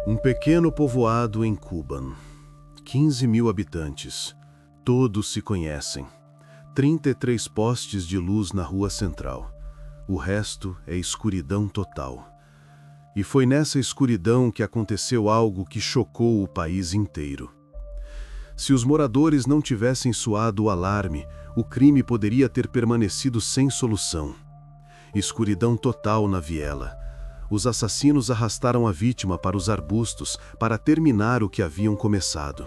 Um pequeno povoado em Kuban. 15 mil habitantes. Todos se conhecem. 33 postes de luz na rua central. O resto é escuridão total. E foi nessa escuridão que aconteceu algo que chocou o país inteiro. Se os moradores não tivessem soado o alarme, o crime poderia ter permanecido sem solução. Escuridão total na viela. Os assassinos arrastaram a vítima para os arbustos para terminar o que haviam começado.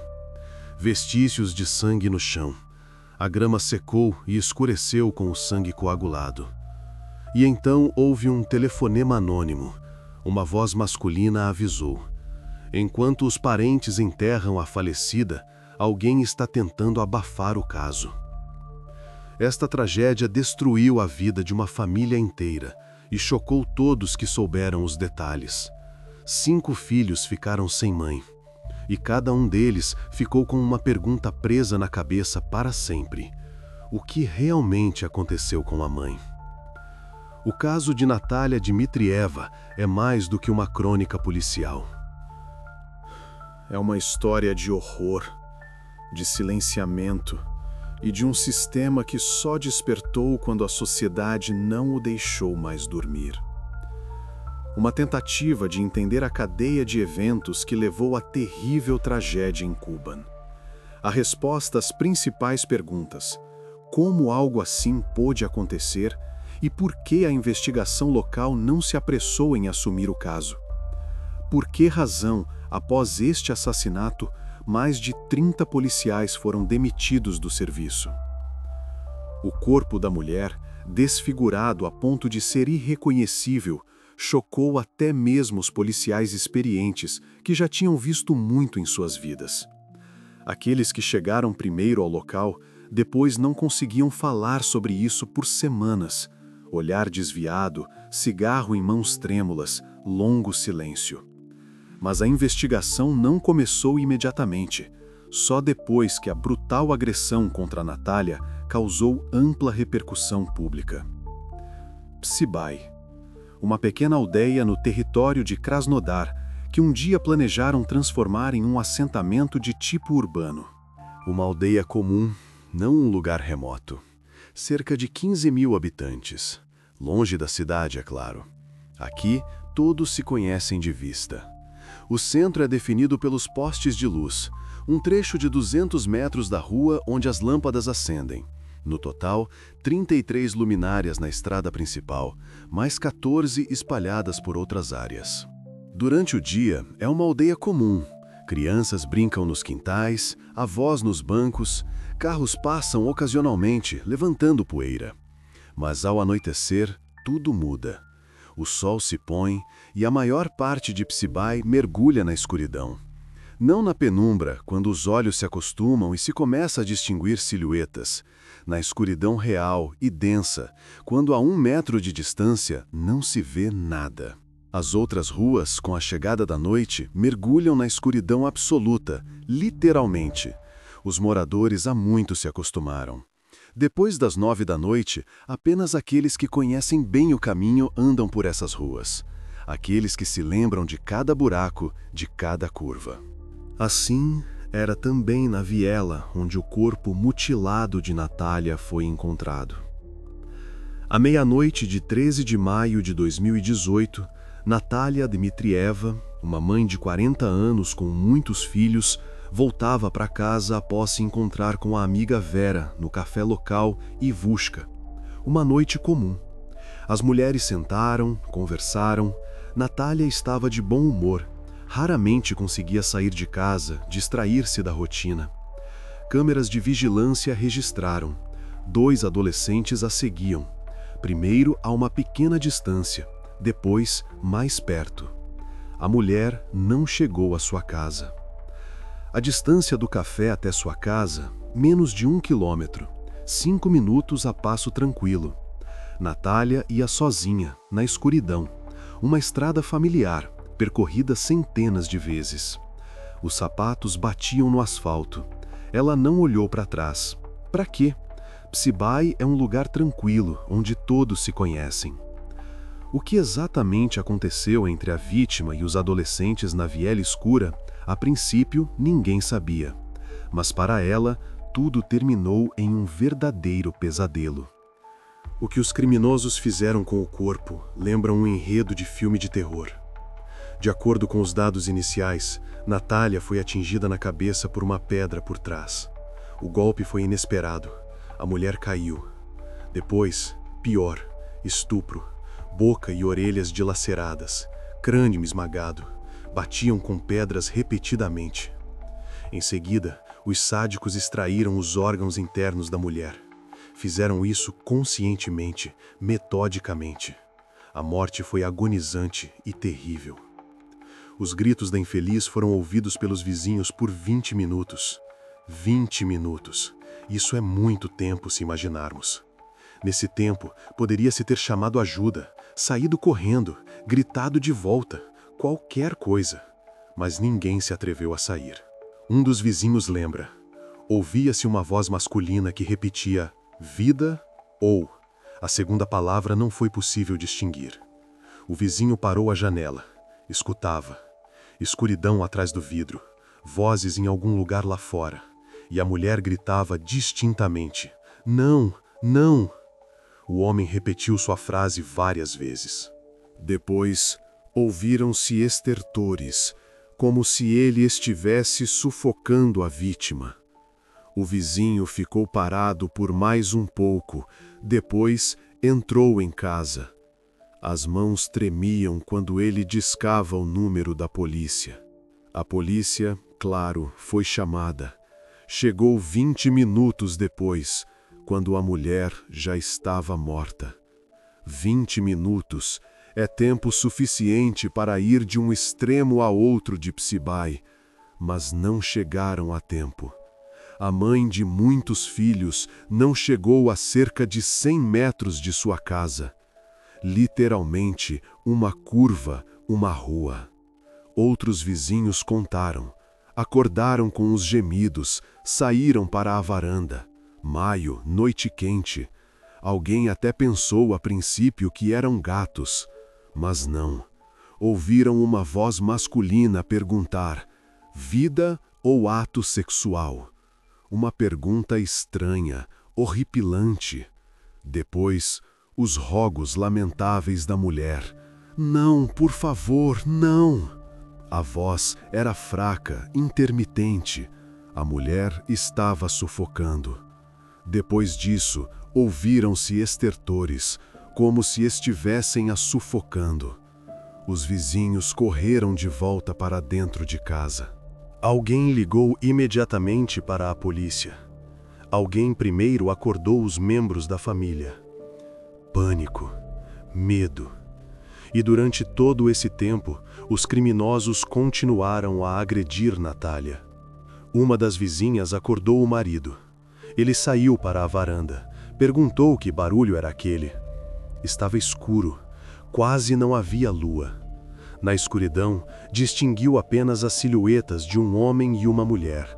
Vestícios de sangue no chão. A grama secou e escureceu com o sangue coagulado. E então houve um telefonema anônimo. Uma voz masculina avisou: enquanto os parentes enterram a falecida, alguém está tentando abafar o caso. Esta tragédia destruiu a vida de uma família inteira e chocou todos que souberam os detalhes. 5 filhos ficaram sem mãe, e cada um deles ficou com uma pergunta presa na cabeça para sempre: o que realmente aconteceu com a mãe? O caso de Natalia Dmitrieva é mais do que uma crônica policial. É uma história de horror, de silenciamento e de um sistema que só despertou quando a sociedade não o deixou mais dormir. Uma tentativa de entender a cadeia de eventos que levou à terrível tragédia em Kuban. A resposta às principais perguntas: como algo assim pôde acontecer e por que a investigação local não se apressou em assumir o caso? Por que razão, após este assassinato, mais de 30 policiais foram demitidos do serviço? O corpo da mulher, desfigurado a ponto de ser irreconhecível, chocou até mesmo os policiais experientes que já tinham visto muito em suas vidas. Aqueles que chegaram primeiro ao local, depois não conseguiam falar sobre isso por semanas. Olhar desviado, cigarro em mãos trêmulas, longo silêncio. Mas a investigação não começou imediatamente, só depois que a brutal agressão contra Natalia causou ampla repercussão pública. Psibai, uma pequena aldeia no território de Krasnodar, que um dia planejaram transformar em um assentamento de tipo urbano. Uma aldeia comum, não um lugar remoto. Cerca de 15 mil habitantes. Longe da cidade, é claro. Aqui, todos se conhecem de vista. O centro é definido pelos postes de luz, um trecho de 200 metros da rua onde as lâmpadas acendem. No total, 33 luminárias na estrada principal, mais 14 espalhadas por outras áreas. Durante o dia, é uma aldeia comum. Crianças brincam nos quintais, avós nos bancos, carros passam ocasionalmente, levantando poeira. Mas ao anoitecer, tudo muda. O sol se põe e a maior parte de Psibai mergulha na escuridão. Não na penumbra, quando os olhos se acostumam e se começa a distinguir silhuetas. Na escuridão real e densa, quando a 1 metro de distância não se vê nada. As outras ruas, com a chegada da noite, mergulham na escuridão absoluta, literalmente. Os moradores há muito se acostumaram. Depois das 9 da noite, apenas aqueles que conhecem bem o caminho andam por essas ruas. Aqueles que se lembram de cada buraco, de cada curva. Assim, era também na viela onde o corpo mutilado de Natalia foi encontrado. À meia-noite de 13 de maio de 2018, Natalia Dmitrieva, uma mãe de 40 anos com muitos filhos, voltava para casa após se encontrar com a amiga Vera no café local Ivushka. Uma noite comum. As mulheres sentaram, conversaram. Natalia estava de bom humor. Raramente conseguia sair de casa, distrair-se da rotina. Câmeras de vigilância registraram. 2 adolescentes a seguiam. Primeiro a uma pequena distância, depois mais perto. A mulher não chegou à sua casa. A distância do café até sua casa, menos de 1 quilômetro, 5 minutos a passo tranquilo. Natalia ia sozinha, na escuridão, uma estrada familiar, percorrida centenas de vezes. Os sapatos batiam no asfalto. Ela não olhou para trás. Para quê? Psibai é um lugar tranquilo, onde todos se conhecem. O que exatamente aconteceu entre a vítima e os adolescentes na viela escura, a princípio ninguém sabia. Mas para ela, tudo terminou em um verdadeiro pesadelo. O que os criminosos fizeram com o corpo lembra um enredo de filme de terror. De acordo com os dados iniciais, Natália foi atingida na cabeça por uma pedra por trás. O golpe foi inesperado. A mulher caiu. Depois, pior, estupro. Boca e orelhas dilaceradas, crânio esmagado, batiam com pedras repetidamente. Em seguida, os sádicos extraíram os órgãos internos da mulher. Fizeram isso conscientemente, metodicamente. A morte foi agonizante e terrível. Os gritos da infeliz foram ouvidos pelos vizinhos por 20 minutos. 20 minutos. Isso é muito tempo se imaginarmos. Nesse tempo, poderia-se ter chamado ajuda, saído correndo, gritado de volta, qualquer coisa. Mas ninguém se atreveu a sair. Um dos vizinhos lembra. Ouvia-se uma voz masculina que repetia vida ou. A segunda palavra não foi possível distinguir. O vizinho parou à janela. Escutava. Escuridão atrás do vidro. Vozes em algum lugar lá fora. E a mulher gritava distintamente. Não, não. O homem repetiu sua frase várias vezes. Depois, ouviram-se estertores, como se ele estivesse sufocando a vítima. O vizinho ficou parado por mais um pouco, depois entrou em casa. As mãos tremiam quando ele discava o número da polícia. A polícia, claro, foi chamada. Chegou 20 minutos depois, quando a mulher já estava morta. 20 minutos é tempo suficiente para ir de um extremo a outro de Psibai, mas não chegaram a tempo. A mãe de muitos filhos não chegou a cerca de 100 metros de sua casa. Literalmente, uma curva, uma rua. Outros vizinhos contaram. Acordaram com os gemidos, saíram para a varanda. Maio, noite quente. Alguém até pensou a princípio que eram gatos, mas não. Ouviram uma voz masculina perguntar: vida ou ato sexual? Uma pergunta estranha, horripilante. Depois, os rogos lamentáveis da mulher: não, por favor, não! A voz era fraca, intermitente. A mulher estava sufocando. Depois disso, ouviram-se estertores, como se estivessem a sufocando. Os vizinhos correram de volta para dentro de casa. Alguém ligou imediatamente para a polícia. Alguém primeiro acordou os membros da família. Pânico, medo. E durante todo esse tempo, os criminosos continuaram a agredir Natália. Uma das vizinhas acordou o marido. Ele saiu para a varanda, perguntou que barulho era aquele. Estava escuro, quase não havia lua. Na escuridão, distinguiu apenas as silhuetas de um homem e uma mulher.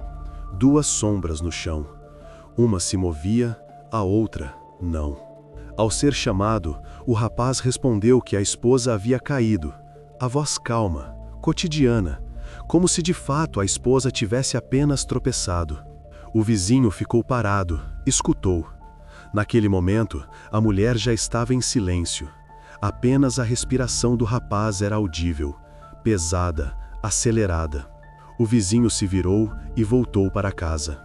Duas sombras no chão. Uma se movia, a outra não. Ao ser chamado, o rapaz respondeu que a esposa havia caído. A voz calma, cotidiana, como se de fato a esposa tivesse apenas tropeçado. O vizinho ficou parado, escutou. Naquele momento, a mulher já estava em silêncio. Apenas a respiração do rapaz era audível, pesada, acelerada. O vizinho se virou e voltou para casa.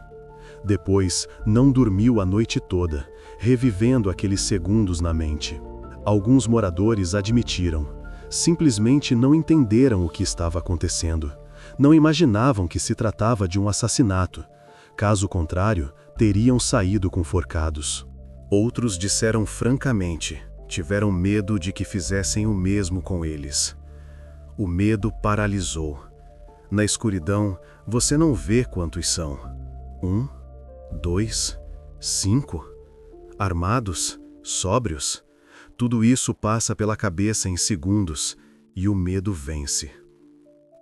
Depois, não dormiu a noite toda, revivendo aqueles segundos na mente. Alguns moradores admitiram. Simplesmente não entenderam o que estava acontecendo. Não imaginavam que se tratava de um assassinato. Caso contrário, teriam saído com forcados. Outros disseram francamente, tiveram medo de que fizessem o mesmo com eles. O medo paralisou. Na escuridão, você não vê quantos são. 1, 2, 5? Armados? Sóbrios? Tudo isso passa pela cabeça em segundos, e o medo vence.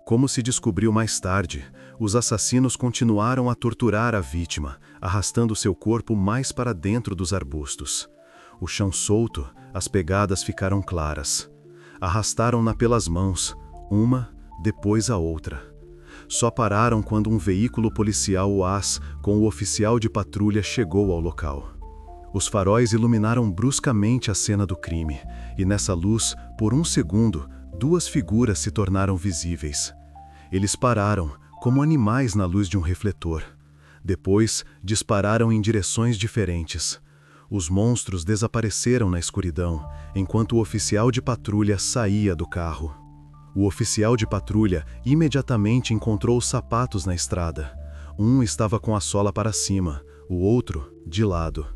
Como se descobriu mais tarde, os assassinos continuaram a torturar a vítima, arrastando seu corpo mais para dentro dos arbustos. O chão solto, as pegadas ficaram claras. Arrastaram-na pelas mãos, uma, depois a outra. Só pararam quando um veículo policial UAS com o oficial de patrulha chegou ao local. Os faróis iluminaram bruscamente a cena do crime, e nessa luz, por um segundo, duas figuras se tornaram visíveis. Eles pararam, como animais na luz de um refletor. Depois, dispararam em direções diferentes. Os monstros desapareceram na escuridão, enquanto o oficial de patrulha saía do carro. O oficial de patrulha imediatamente encontrou os sapatos na estrada. Um estava com a sola para cima, o outro, de lado.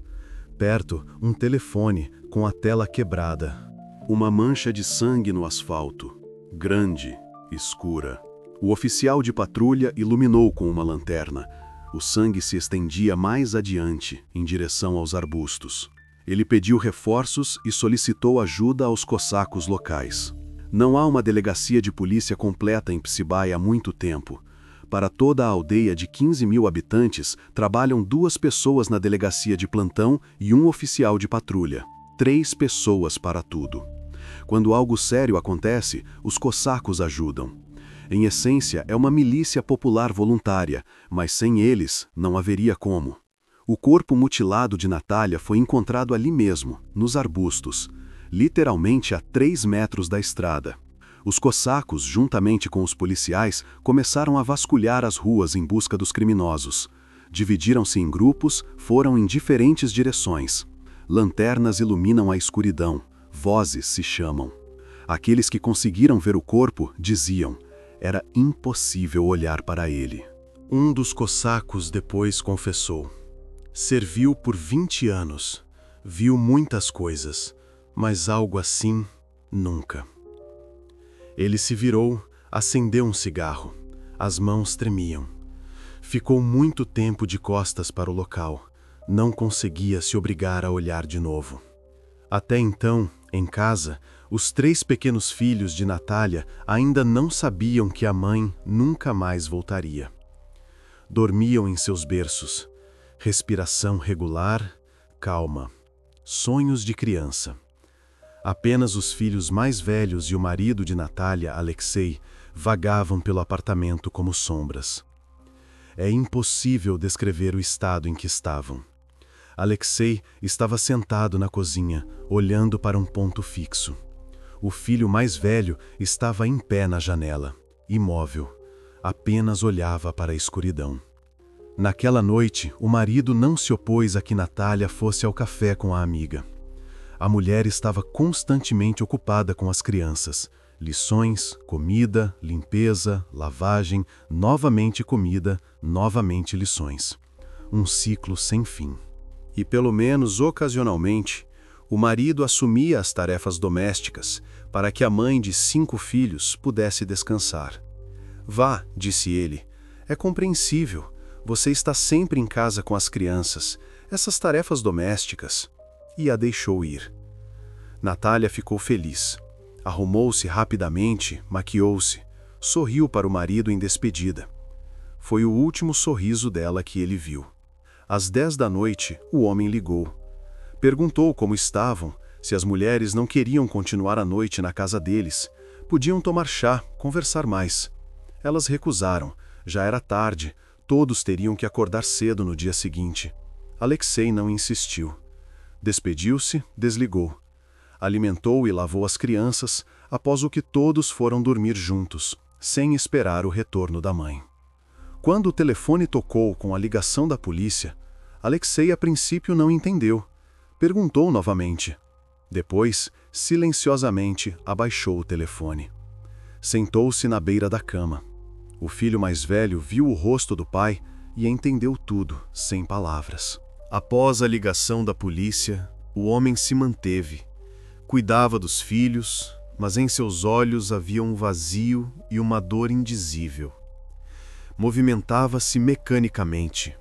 Perto, um telefone com a tela quebrada. Uma mancha de sangue no asfalto, grande, escura. O oficial de patrulha iluminou com uma lanterna. O sangue se estendia mais adiante, em direção aos arbustos. Ele pediu reforços e solicitou ajuda aos cossacos locais. Não há uma delegacia de polícia completa em Psibai há muito tempo. Para toda a aldeia de 15.000 habitantes, trabalham 2 pessoas na delegacia de plantão e um oficial de patrulha. 3 pessoas para tudo. Quando algo sério acontece, os cossacos ajudam. Em essência, é uma milícia popular voluntária, mas sem eles não haveria como. O corpo mutilado de Natália foi encontrado ali mesmo, nos arbustos, literalmente a 3 metros da estrada. Os cossacos, juntamente com os policiais, começaram a vasculhar as ruas em busca dos criminosos. Dividiram-se em grupos, foram em diferentes direções. Lanternas iluminam a escuridão, vozes se chamam. Aqueles que conseguiram ver o corpo diziam: era impossível olhar para ele. Um dos cossacos depois confessou: serviu por 20 anos, viu muitas coisas, mas algo assim, nunca. Ele se virou, acendeu um cigarro. As mãos tremiam. Ficou muito tempo de costas para o local. Não conseguia se obrigar a olhar de novo. Até então, em casa, os 3 pequenos filhos de Natália ainda não sabiam que a mãe nunca mais voltaria. Dormiam em seus berços. Respiração regular, calma. Sonhos de criança. Apenas os filhos mais velhos e o marido de Natália, Alexei, vagavam pelo apartamento como sombras. É impossível descrever o estado em que estavam. Alexei estava sentado na cozinha, olhando para um ponto fixo. O filho mais velho estava em pé na janela, imóvel, apenas olhava para a escuridão. Naquela noite, o marido não se opôs a que Natália fosse ao café com a amiga. A mulher estava constantemente ocupada com as crianças. Lições, comida, limpeza, lavagem, novamente comida, novamente lições. Um ciclo sem fim. E pelo menos ocasionalmente, o marido assumia as tarefas domésticas para que a mãe de 5 filhos pudesse descansar. Vá, disse ele, é compreensível. Você está sempre em casa com as crianças. Essas tarefas domésticas. E a deixou ir. Natália ficou feliz. Arrumou-se rapidamente, maquiou-se, sorriu para o marido em despedida. Foi o último sorriso dela que ele viu. Às 10 da noite, o homem ligou. Perguntou como estavam, se as mulheres não queriam continuar a noite na casa deles. Podiam tomar chá, conversar mais. Elas recusaram. Já era tarde, todos teriam que acordar cedo no dia seguinte. Alexei não insistiu. Despediu-se, desligou. Alimentou e lavou as crianças, após o que todos foram dormir juntos, sem esperar o retorno da mãe. Quando o telefone tocou com a ligação da polícia, Alexei a princípio não entendeu. Perguntou novamente. Depois, silenciosamente, abaixou o telefone. Sentou-se na beira da cama. O filho mais velho viu o rosto do pai e entendeu tudo, sem palavras. Após a ligação da polícia, o homem se manteve. Cuidava dos filhos, mas em seus olhos havia um vazio e uma dor indizível. Movimentava-se mecanicamente.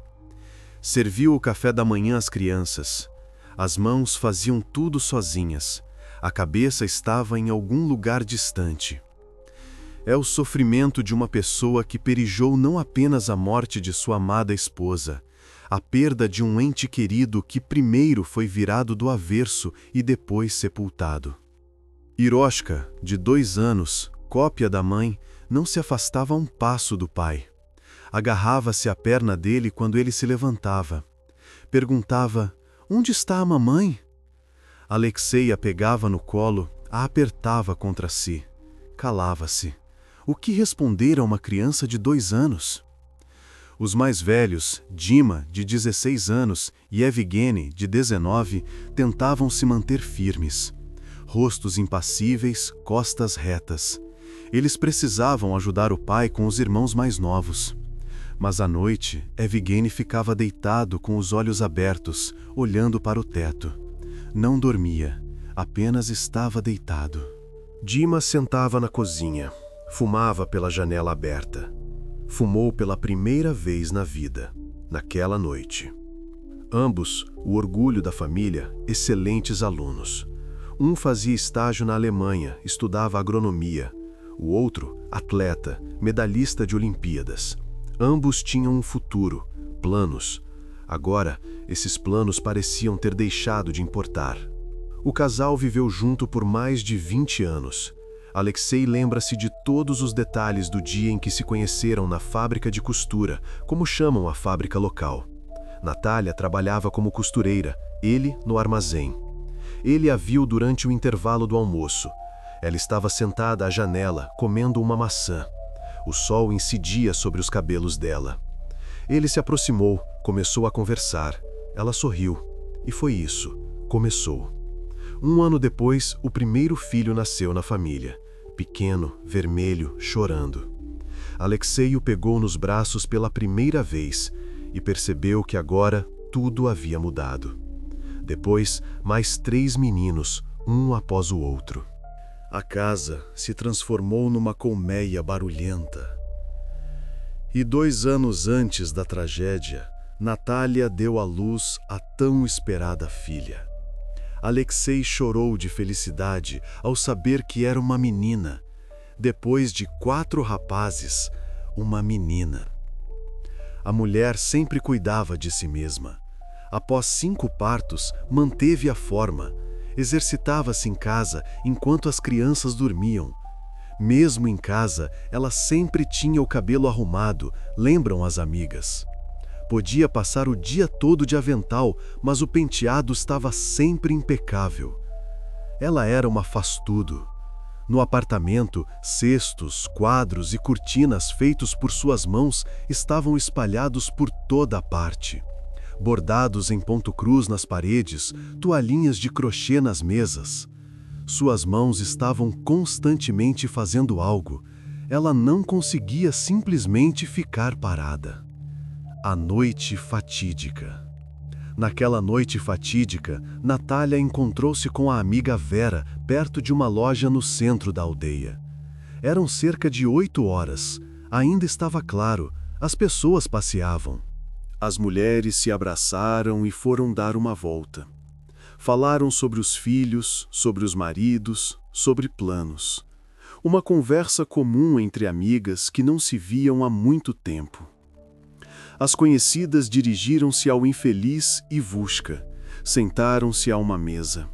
Serviu o café da manhã às crianças. As mãos faziam tudo sozinhas. A cabeça estava em algum lugar distante. É o sofrimento de uma pessoa que perijou não apenas a morte de sua amada esposa, a perda de um ente querido que primeiro foi virado do avesso e depois sepultado. Hiroshka, de 2 anos, cópia da mãe, não se afastava um passo do pai. Agarrava-se à perna dele quando ele se levantava. Perguntava: "Onde está a mamãe?" Alexei a pegava no colo, a apertava contra si. Calava-se. O que responder a uma criança de 2 anos? Os mais velhos, Dima, de 16 anos, e Evgeny, de 19, tentavam se manter firmes. Rostos impassíveis, costas retas. Eles precisavam ajudar o pai com os irmãos mais novos. Mas à noite, Evgeny ficava deitado com os olhos abertos, olhando para o teto. Não dormia, apenas estava deitado. Dima sentava na cozinha, fumava pela janela aberta. Fumou pela primeira vez na vida, naquela noite. Ambos, o orgulho da família, excelentes alunos. Um fazia estágio na Alemanha, estudava agronomia. O outro, atleta, medalhista de Olimpíadas. Ambos tinham um futuro, planos. Agora, esses planos pareciam ter deixado de importar. O casal viveu junto por mais de 20 anos. Alexei lembra-se de todos os detalhes do dia em que se conheceram na fábrica de costura, como chamam a fábrica local. Natália trabalhava como costureira, ele no armazém. Ele a viu durante o intervalo do almoço. Ela estava sentada à janela, comendo uma maçã. O sol incidia sobre os cabelos dela. Ele se aproximou, começou a conversar. Ela sorriu. E foi isso. Começou. 1 ano depois, o primeiro filho nasceu na família. Pequeno, vermelho, chorando. Alexei o pegou nos braços pela primeira vez e percebeu que agora tudo havia mudado. Depois, mais 3 meninos, um após o outro. A casa se transformou numa colmeia barulhenta. E 2 anos antes da tragédia, Natália deu à luz a tão esperada filha. Alexei chorou de felicidade ao saber que era uma menina. Depois de 4 rapazes, uma menina. A mulher sempre cuidava de si mesma. Após 5 partos, manteve a forma. Exercitava-se em casa enquanto as crianças dormiam. Mesmo em casa, ela sempre tinha o cabelo arrumado, lembram as amigas. Podia passar o dia todo de avental, mas o penteado estava sempre impecável. Ela era uma faz-tudo. No apartamento, cestos, quadros e cortinas feitos por suas mãos estavam espalhados por toda a parte. Bordados em ponto cruz nas paredes, toalhinhas de crochê nas mesas. Suas mãos estavam constantemente fazendo algo. Ela não conseguia simplesmente ficar parada. A noite fatídica. Naquela noite fatídica, Natália encontrou-se com a amiga Vera perto de uma loja no centro da aldeia. Eram cerca de 8 horas. Ainda estava claro, as pessoas passeavam. As mulheres se abraçaram e foram dar uma volta. Falaram sobre os filhos, sobre os maridos, sobre planos. Uma conversa comum entre amigas que não se viam há muito tempo. As conhecidas dirigiram-se ao infeliz Ivushka, sentaram-se a uma mesa.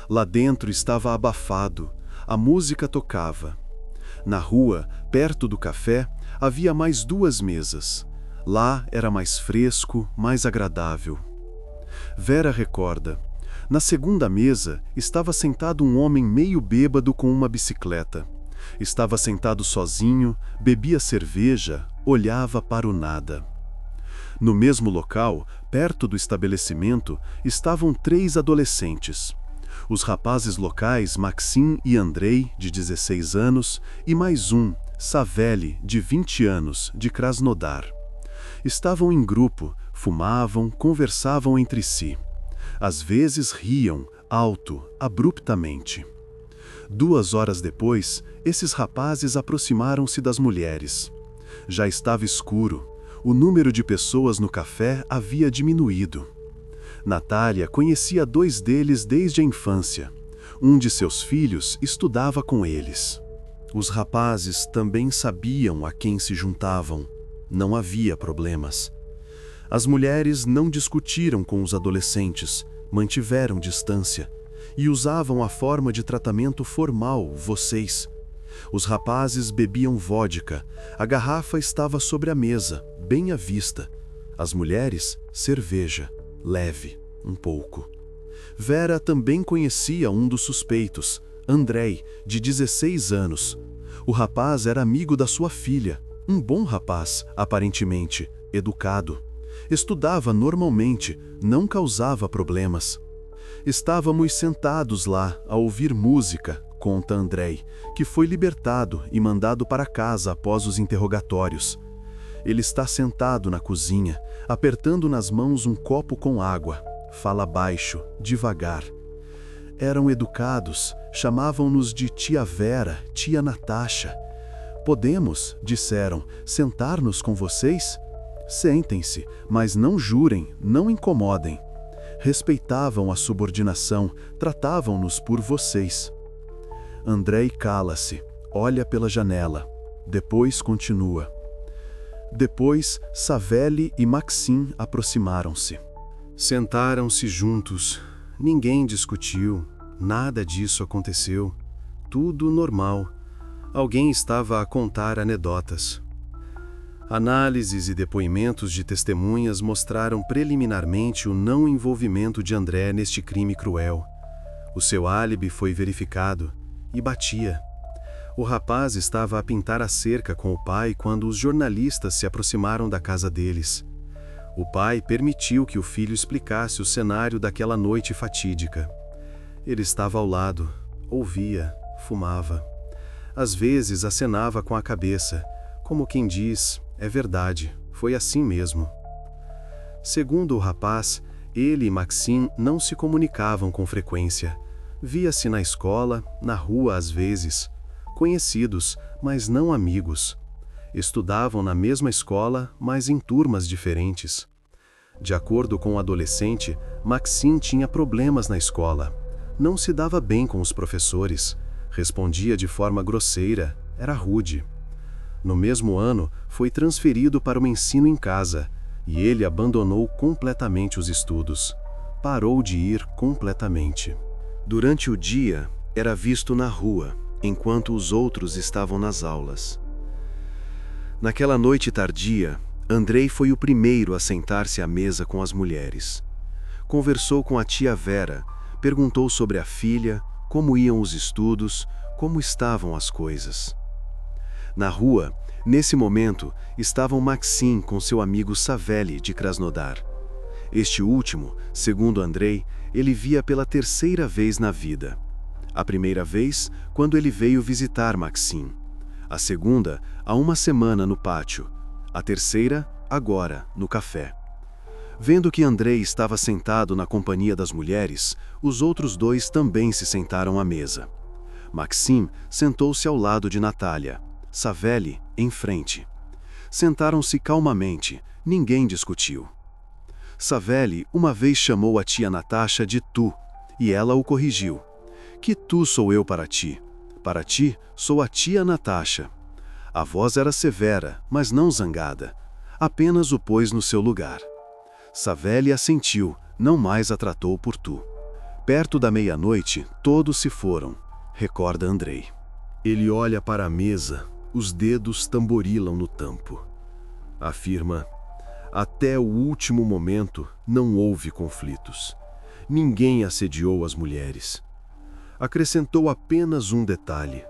Lá dentro estava abafado, a música tocava. Na rua, perto do café, havia mais 2 mesas. Lá era mais fresco, mais agradável. Vera recorda. Na segunda mesa estava sentado um homem meio bêbado com uma bicicleta. Estava sentado sozinho, bebia cerveja, olhava para o nada. No mesmo local, perto do estabelecimento, estavam 3 adolescentes. Os rapazes locais Maxim e Andrei, de 16 anos, e mais um, Saveli, de 20 anos, de Krasnodar. Estavam em grupo, fumavam, conversavam entre si. Às vezes riam, alto, abruptamente. 2 horas depois, esses rapazes aproximaram-se das mulheres. Já estava escuro. O número de pessoas no café havia diminuído. Natália conhecia 2 deles desde a infância. Um de seus filhos estudava com eles. Os rapazes também sabiam a quem se juntavam. Não havia problemas. As mulheres não discutiram com os adolescentes, mantiveram distância. e usavam a forma de tratamento formal, vocês. Os rapazes bebiam vodka, a garrafa estava sobre a mesa, bem à vista. As mulheres, cerveja, leve, um pouco. Vera também conhecia um dos suspeitos, Andrei, de 16 anos. O rapaz era amigo da sua filha, um bom rapaz, aparentemente, educado. Estudava normalmente, não causava problemas. Estávamos sentados lá a ouvir música, conta Andrei, que foi libertado e mandado para casa após os interrogatórios. Ele está sentado na cozinha, apertando nas mãos um copo com água. Fala baixo, devagar. Eram educados, chamavam-nos de tia Vera, tia Natasha. Podemos, disseram, sentar-nos com vocês? Sentem-se, mas não jurem, não incomodem. Respeitavam a subordinação, tratavam-nos por vocês. Andrei cala-se, olha pela janela. Depois continua. Depois, Savelli e Maxim aproximaram-se. Sentaram-se juntos. Ninguém discutiu, nada disso aconteceu. Tudo normal. Alguém estava a contar anedotas. Análises e depoimentos de testemunhas mostraram preliminarmente o não envolvimento de André neste crime cruel. O seu álibi foi verificado e batia. O rapaz estava a pintar a cerca com o pai quando os jornalistas se aproximaram da casa deles. O pai permitiu que o filho explicasse o cenário daquela noite fatídica. Ele estava ao lado, ouvia, fumava. Às vezes acenava com a cabeça, como quem diz, é verdade, foi assim mesmo. Segundo o rapaz, ele e Maxim não se comunicavam com frequência. Via-se na escola, na rua às vezes. Conhecidos, mas não amigos. Estudavam na mesma escola, mas em turmas diferentes. De acordo com o adolescente, Maxim tinha problemas na escola. Não se dava bem com os professores. Respondia de forma grosseira, era rude. No mesmo ano, foi transferido para o ensino em casa, e ele abandonou completamente os estudos. Parou de ir completamente. Durante o dia, era visto na rua, enquanto os outros estavam nas aulas. Naquela noite tardia, Andrei foi o primeiro a sentar-se à mesa com as mulheres. Conversou com a tia Vera, perguntou sobre a filha, como iam os estudos, como estavam as coisas. Na rua, nesse momento, estavam Maxim com seu amigo Savelli de Krasnodar. Este último, segundo Andrei, ele via pela terceira vez na vida. A primeira vez, quando ele veio visitar Maxim. A segunda, há uma semana no pátio. A terceira, agora, no café. Vendo que Andrei estava sentado na companhia das mulheres, os outros dois também se sentaram à mesa. Maxim sentou-se ao lado de Natália. Savelli, em frente. Sentaram-se calmamente, ninguém discutiu. Savelli uma vez chamou a tia Natasha de tu, e ela o corrigiu. Que tu sou eu para ti? Para ti, sou a tia Natasha. A voz era severa, mas não zangada. Apenas o pôs no seu lugar. Savelli assentiu, não mais a tratou por tu. Perto da meia-noite, todos se foram, recorda Andrei. Ele olha para a mesa, os dedos tamborilam no tampo. Afirma, até o último momento não houve conflitos. Ninguém assediou as mulheres. Acrescentou apenas um detalhe.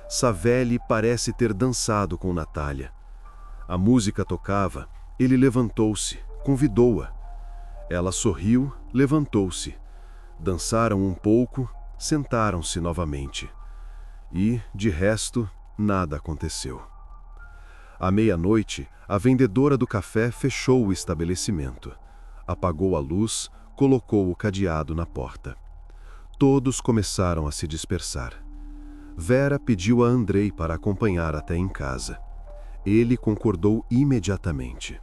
Savelli parece ter dançado com Natália. A música tocava, ele levantou-se, convidou-a. Ela sorriu, levantou-se. Dançaram um pouco, sentaram-se novamente. E, de resto, nada aconteceu. À meia-noite, a vendedora do café fechou o estabelecimento. Apagou a luz, colocou o cadeado na porta. Todos começaram a se dispersar. Vera pediu a Andrei para acompanhar até em casa. Ele concordou imediatamente.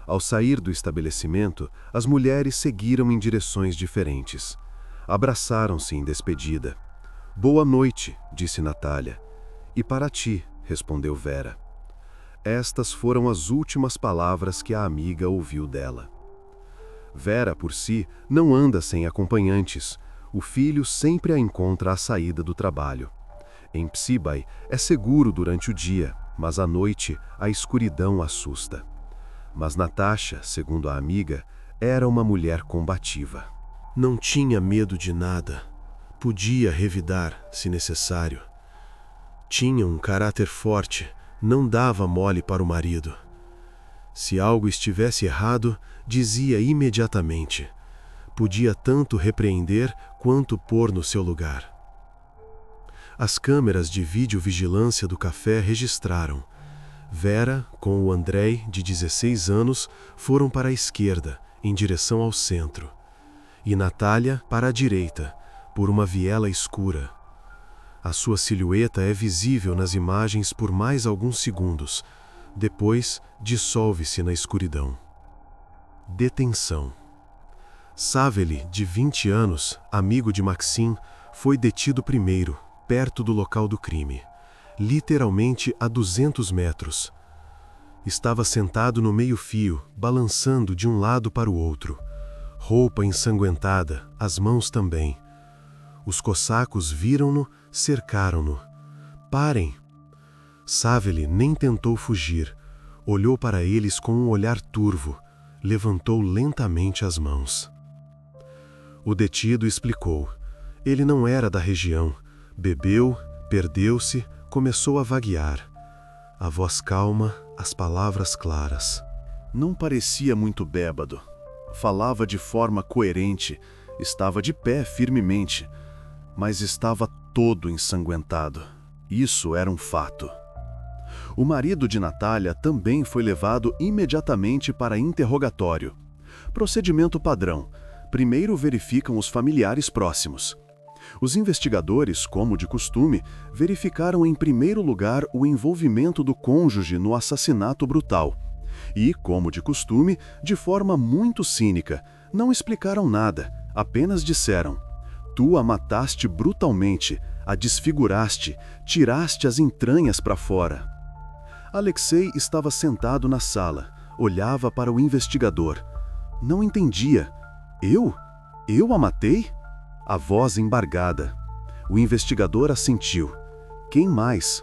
Ao sair do estabelecimento, as mulheres seguiram em direções diferentes. Abraçaram-se em despedida. Boa noite, disse Natália. E para ti, respondeu Vera. Estas foram as últimas palavras que a amiga ouviu dela. Vera, por si, não anda sem acompanhantes. O filho sempre a encontra à saída do trabalho. Em Psibai é seguro durante o dia, mas à noite a escuridão assusta. Mas Natasha, segundo a amiga, era uma mulher combativa. Não tinha medo de nada. Podia revidar, se necessário. Tinha um caráter forte, não dava mole para o marido. Se algo estivesse errado, dizia imediatamente. Podia tanto repreender quanto pôr no seu lugar. As câmeras de videovigilância do café registraram. Vera, com o Andrei, de 16 anos, foram para a esquerda, em direção ao centro. E Natália para a direita, por uma viela escura. A sua silhueta é visível nas imagens por mais alguns segundos. Depois, dissolve-se na escuridão. Detenção. Savely, de 20 anos, amigo de Maxim, foi detido primeiro, perto do local do crime, literalmente a 200 metros. Estava sentado no meio-fio, balançando de um lado para o outro. Roupa ensanguentada, as mãos também. Os cossacos viram-no, cercaram-no. Parem! Savely nem tentou fugir. Olhou para eles com um olhar turvo. Levantou lentamente as mãos. O detido explicou. Ele não era da região. Bebeu, perdeu-se, começou a vaguear. A voz calma, as palavras claras. Não parecia muito bêbado. Falava de forma coerente, estava de pé firmemente, mas estava todo ensanguentado. Isso era um fato. O marido de Natália também foi levado imediatamente para interrogatório. Procedimento padrão. Primeiro verificam os familiares próximos. Os investigadores, como de costume, verificaram em primeiro lugar o envolvimento do cônjuge no assassinato brutal. E, como de costume, de forma muito cínica, não explicaram nada, apenas disseram: "Tu a mataste brutalmente, a desfiguraste, tiraste as entranhas para fora." Alexei estava sentado na sala, olhava para o investigador. Não entendia. Eu? Eu a matei? A voz embargada. O investigador assentiu. Quem mais?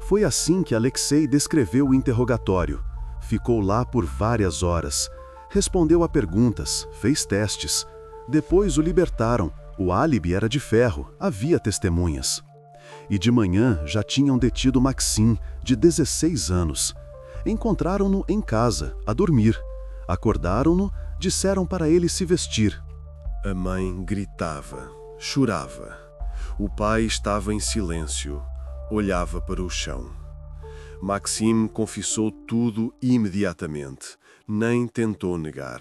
Foi assim que Alexei descreveu o interrogatório. Ficou lá por várias horas. Respondeu a perguntas, fez testes. Depois o libertaram. O álibi era de ferro, havia testemunhas. E de manhã já tinham detido Maxim, de 16 anos. Encontraram-no em casa, a dormir. Acordaram-no, disseram para ele se vestir. A mãe gritava, chorava. O pai estava em silêncio, olhava para o chão. Maxim confessou tudo imediatamente, nem tentou negar.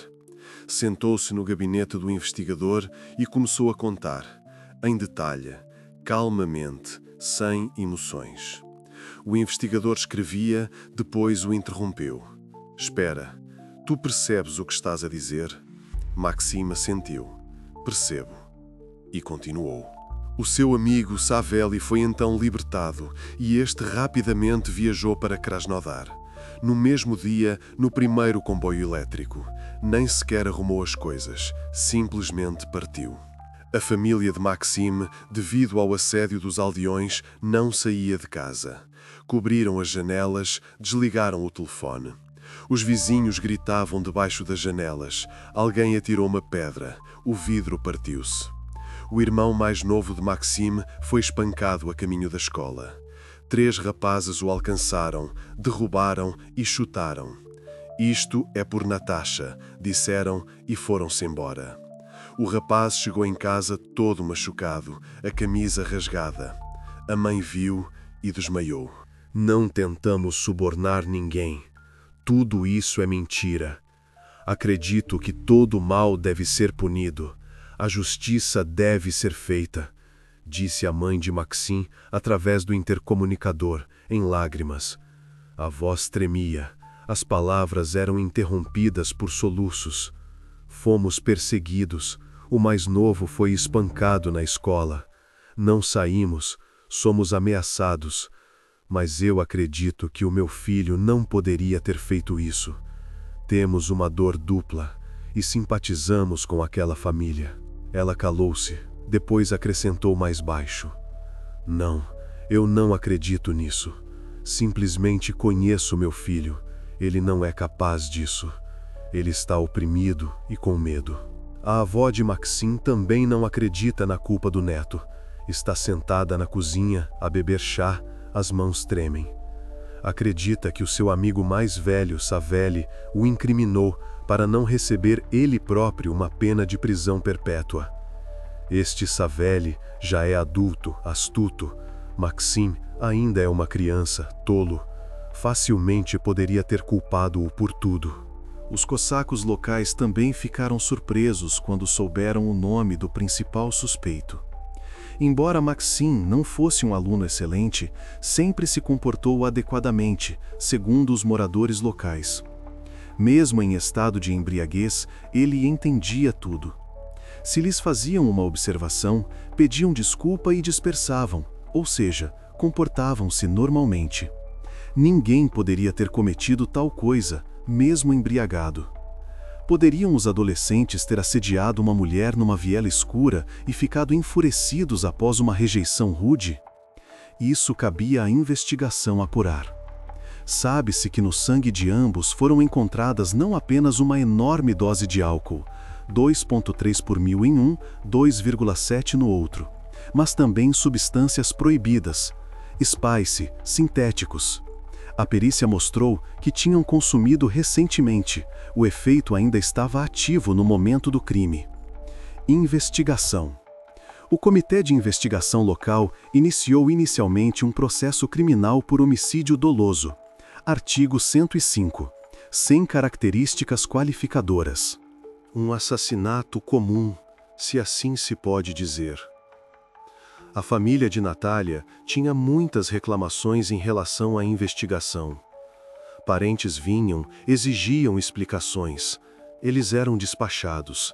Sentou-se no gabinete do investigador e começou a contar, em detalhe, calmamente, sem emoções. O investigador escrevia, depois o interrompeu. Espera, tu percebes o que estás a dizer? Maxim assentiu. Percebo. E continuou. O seu amigo Savely foi então libertado e este rapidamente viajou para Krasnodar. No mesmo dia, no primeiro comboio elétrico. Nem sequer arrumou as coisas, simplesmente partiu. A família de Maxim, devido ao assédio dos aldeões, não saía de casa. Cobriram as janelas, desligaram o telefone. Os vizinhos gritavam debaixo das janelas. Alguém atirou uma pedra. O vidro partiu-se. O irmão mais novo de Maxim foi espancado a caminho da escola. 3 rapazes o alcançaram, derrubaram e chutaram. Isto é por Natasha, disseram e foram-se embora. O rapaz chegou em casa todo machucado, a camisa rasgada. A mãe viu e desmaiou. Não tentamos subornar ninguém. Tudo isso é mentira. Acredito que todo mal deve ser punido. A justiça deve ser feita, disse a mãe de Maxim através do intercomunicador, em lágrimas. A voz tremia. As palavras eram interrompidas por soluços. Fomos perseguidos. O mais novo foi espancado na escola. Não saímos. Somos ameaçados. Mas eu acredito que o meu filho não poderia ter feito isso. Temos uma dor dupla e simpatizamos com aquela família. Ela calou-se, Depois acrescentou mais baixo: "Não, eu não acredito nisso. Simplesmente conheço meu filho. Ele não é capaz disso. Ele está oprimido e com medo." A avó de Maxim também não acredita na culpa do neto. Está sentada na cozinha a beber chá, as mãos tremem. Acredita que o seu amigo mais velho, Savelli, o incriminou para não receber ele próprio uma pena de prisão perpétua. Este Savelli já é adulto, astuto. Maxim ainda é uma criança, tolo. Facilmente poderia ter culpado-o por tudo. Os cossacos locais também ficaram surpresos quando souberam o nome do principal suspeito. Embora Maxim não fosse um aluno excelente, sempre se comportou adequadamente, segundo os moradores locais. Mesmo em estado de embriaguez, ele entendia tudo. Se lhes faziam uma observação, pediam desculpa e dispersavam, ou seja, comportavam-se normalmente. Ninguém poderia ter cometido tal coisa, mesmo embriagado. Poderiam os adolescentes ter assediado uma mulher numa viela escura e ficado enfurecidos após uma rejeição rude? Isso cabia à investigação apurar. Sabe-se que no sangue de ambos foram encontradas não apenas uma enorme dose de álcool, 2,3 por mil em um, 2,7 no outro, mas também substâncias proibidas, spice, sintéticos. A perícia mostrou que tinham consumido recentemente. O efeito ainda estava ativo no momento do crime. Investigação. O Comitê de Investigação Local iniciou inicialmente um processo criminal por homicídio doloso. Artigo 105. Sem características qualificadoras. Um assassinato comum, se assim se pode dizer. A família de Natália tinha muitas reclamações em relação à investigação. Parentes vinham, exigiam explicações. Eles eram despachados.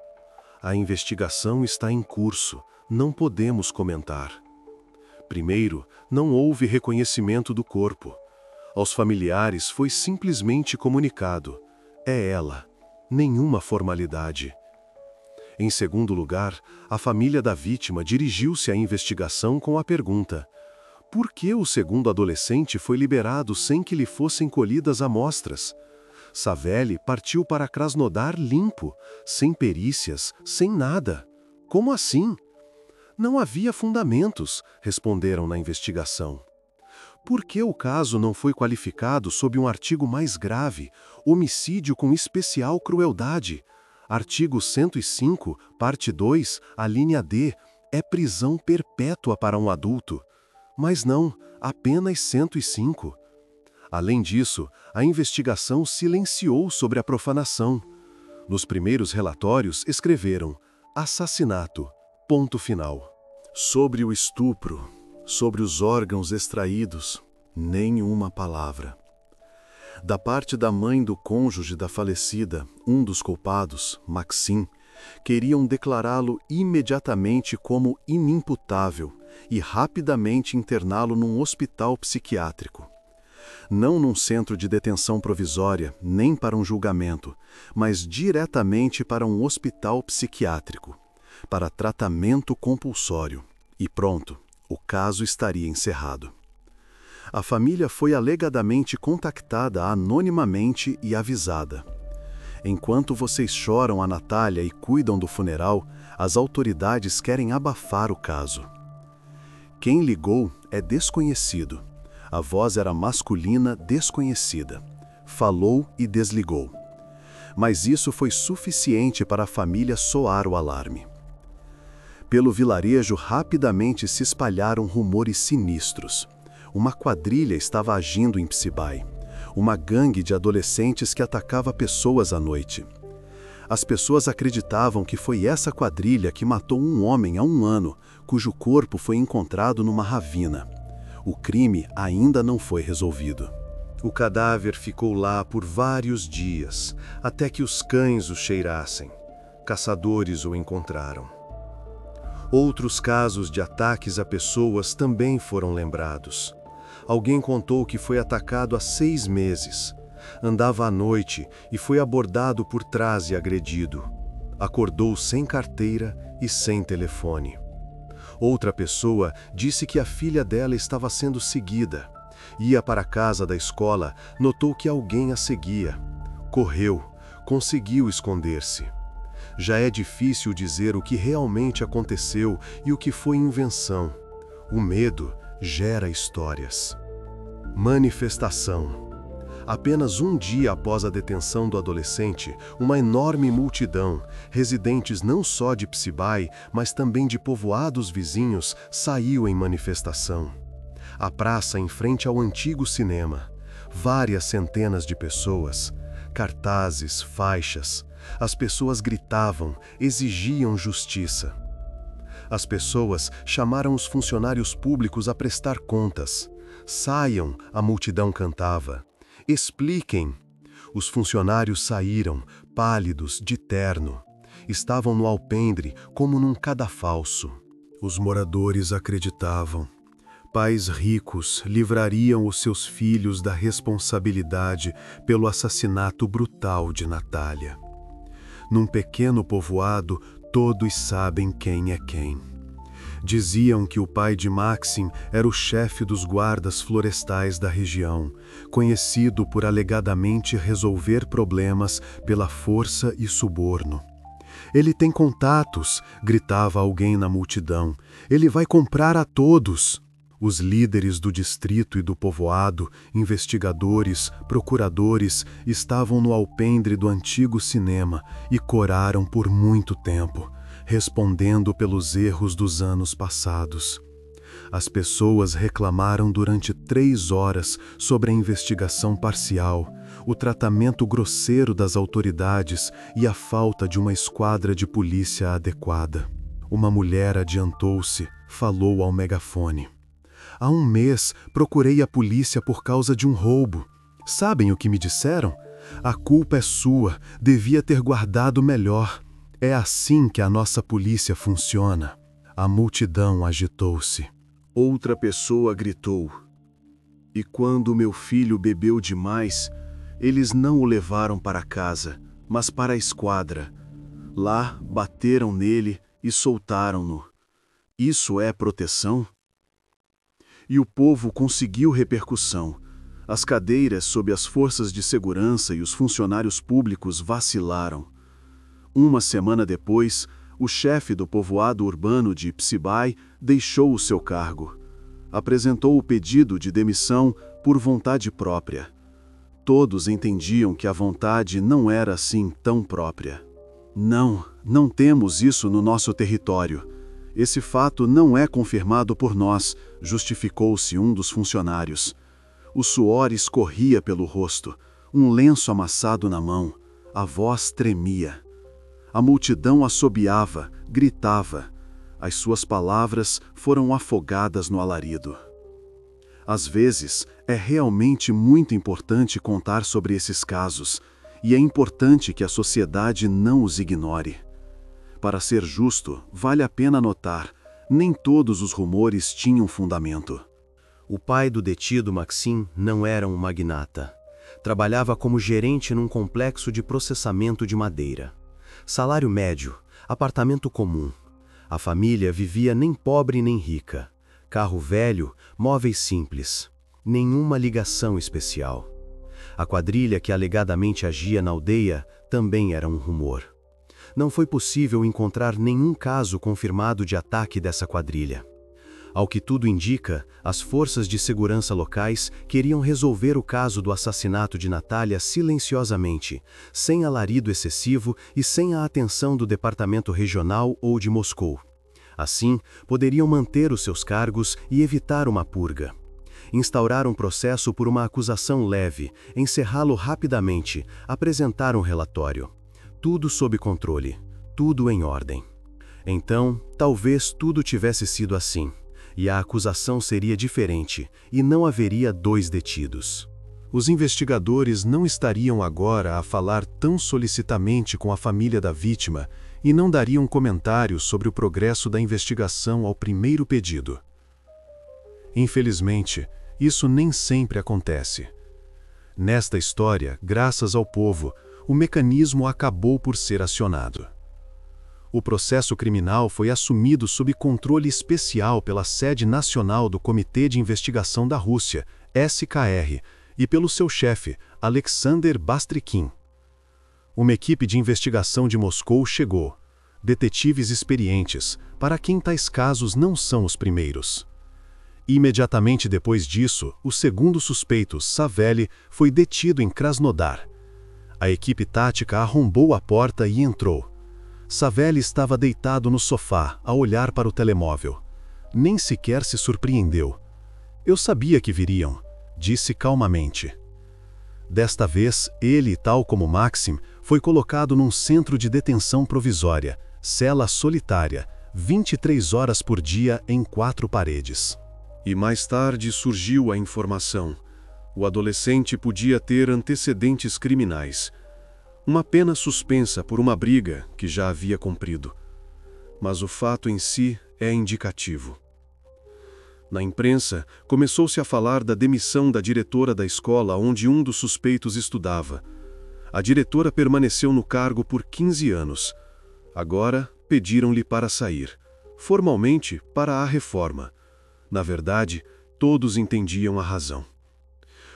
A investigação está em curso, não podemos comentar. Primeiro, não houve reconhecimento do corpo. Aos familiares foi simplesmente comunicado: é ela, nenhuma formalidade. Em segundo lugar, a família da vítima dirigiu-se à investigação com a pergunta: por que o segundo adolescente foi liberado sem que lhe fossem colhidas amostras? Savelli partiu para Krasnodar limpo, sem perícias, sem nada. Como assim? Não havia fundamentos, responderam na investigação. Por que o caso não foi qualificado sob um artigo mais grave, homicídio com especial crueldade? Artigo 105, parte 2, a linha D, é prisão perpétua para um adulto. Mas não, apenas 105. Além disso, a investigação silenciou sobre a profanação. Nos primeiros relatórios escreveram: assassinato, ponto final. Sobre o estupro, sobre os órgãos extraídos, nenhuma palavra. Da parte da mãe do cônjuge da falecida, um dos culpados, Maxim, queriam declará-lo imediatamente como inimputável e rapidamente interná-lo num hospital psiquiátrico. Não num centro de detenção provisória, nem para um julgamento, mas diretamente para um hospital psiquiátrico, para tratamento compulsório. E pronto, o caso estaria encerrado. A família foi alegadamente contactada anonimamente e avisada. Enquanto vocês choram a Natália e cuidam do funeral, as autoridades querem abafar o caso. Quem ligou é desconhecido. A voz era masculina desconhecida. Falou e desligou. Mas isso foi suficiente para a família soar o alarme. Pelo vilarejo rapidamente se espalharam rumores sinistros. Uma quadrilha estava agindo em Psibai, uma gangue de adolescentes que atacava pessoas à noite. As pessoas acreditavam que foi essa quadrilha que matou um homem há um ano, cujo corpo foi encontrado numa ravina. O crime ainda não foi resolvido. O cadáver ficou lá por vários dias, até que os cães o cheirassem. Caçadores o encontraram. Outros casos de ataques a pessoas também foram lembrados. Alguém contou que foi atacado há 6 meses. Andava à noite e foi abordado por trás e agredido. Acordou sem carteira e sem telefone. Outra pessoa disse que a filha dela estava sendo seguida. Ia para a casa da escola, notou que alguém a seguia. Correu, conseguiu esconder-se. Já é difícil dizer o que realmente aconteceu e o que foi invenção. O medo gera histórias. Manifestação. Apenas um dia após a detenção do adolescente, uma enorme multidão, residentes não só de Psibai, mas também de povoados vizinhos, saiu em manifestação. A praça em frente ao antigo cinema. Várias centenas de pessoas. Cartazes, faixas. As pessoas gritavam, exigiam justiça. As pessoas chamaram os funcionários públicos a prestar contas. Saiam, a multidão cantava. Expliquem. Os funcionários saíram, pálidos, de terno. Estavam no alpendre, como num cadafalso. Os moradores acreditavam. Pais ricos livrariam os seus filhos da responsabilidade pelo assassinato brutal de Natália. Num pequeno povoado, todos sabem quem é quem. Diziam que o pai de Maxim era o chefe dos guardas florestais da região, conhecido por alegadamente resolver problemas pela força e suborno. Ele tem contatos, gritava alguém na multidão. Ele vai comprar a todos. Os líderes do distrito e do povoado, investigadores, procuradores, estavam no alpendre do antigo cinema e coraram por muito tempo, respondendo pelos erros dos anos passados. As pessoas reclamaram durante 3 horas sobre a investigação parcial, o tratamento grosseiro das autoridades e a falta de uma esquadra de polícia adequada. Uma mulher adiantou-se, falou ao megafone. Há 1 mês procurei a polícia por causa de um roubo. Sabem o que me disseram? A culpa é sua, devia ter guardado melhor. É assim que a nossa polícia funciona. A multidão agitou-se. Outra pessoa gritou. E quando meu filho bebeu demais, eles não o levaram para casa, mas para a esquadra. Lá bateram nele e soltaram-no. Isso é proteção? E o povo conseguiu repercussão. As cadeiras sob as forças de segurança e os funcionários públicos vacilaram. 1 semana depois, o chefe do povoado urbano de Psibai deixou o seu cargo. Apresentou o pedido de demissão por vontade própria. Todos entendiam que a vontade não era assim tão própria. Não temos isso no nosso território. Esse fato não é confirmado por nós, justificou-se um dos funcionários. O suor escorria pelo rosto, um lenço amassado na mão, a voz tremia. A multidão assobiava, gritava. As suas palavras foram afogadas no alarido. Às vezes, é realmente muito importante contar sobre esses casos, e é importante que a sociedade não os ignore. Para ser justo, vale a pena notar, nem todos os rumores tinham fundamento. O pai do detido Maxim não era um magnata. Trabalhava como gerente num complexo de processamento de madeira. Salário médio, apartamento comum. A família vivia nem pobre nem rica. Carro velho, móveis simples. Nenhuma ligação especial. A quadrilha que alegadamente agia na aldeia também era um rumor. Não foi possível encontrar nenhum caso confirmado de ataque dessa quadrilha. Ao que tudo indica, as forças de segurança locais queriam resolver o caso do assassinato de Natália silenciosamente, sem alarido excessivo e sem a atenção do departamento regional ou de Moscou. Assim, poderiam manter os seus cargos e evitar uma purga. Instaurar um processo por uma acusação leve, encerrá-lo rapidamente, apresentar um relatório. Tudo sob controle, tudo em ordem. Então, talvez tudo tivesse sido assim, e a acusação seria diferente, e não haveria 2 detidos. Os investigadores não estariam agora a falar tão solicitamente com a família da vítima e não dariam comentários sobre o progresso da investigação ao primeiro pedido. Infelizmente, isso nem sempre acontece. Nesta história, graças ao povo, o mecanismo acabou por ser acionado. O processo criminal foi assumido sob controle especial pela sede nacional do Comitê de Investigação da Rússia, SKR, e pelo seu chefe, Alexander Bastrikin. Uma equipe de investigação de Moscou chegou. Detetives experientes, para quem tais casos não são os primeiros. Imediatamente depois disso, o segundo suspeito, Savelli, foi detido em Krasnodar. A equipe tática arrombou a porta e entrou. Savelli estava deitado no sofá, a olhar para o telemóvel. Nem sequer se surpreendeu. Eu sabia que viriam, disse calmamente. Desta vez, ele, tal como Maxim, foi colocado num centro de detenção provisória, cela solitária, 23 horas por dia em 4 paredes. E mais tarde surgiu a informação. O adolescente podia ter antecedentes criminais. Uma pena suspensa por uma briga que já havia cumprido. Mas o fato em si é indicativo. Na imprensa, começou-se a falar da demissão da diretora da escola onde um dos suspeitos estudava. A diretora permaneceu no cargo por 15 anos. Agora, pediram-lhe para sair. Formalmente, para a reforma. Na verdade, todos entendiam a razão.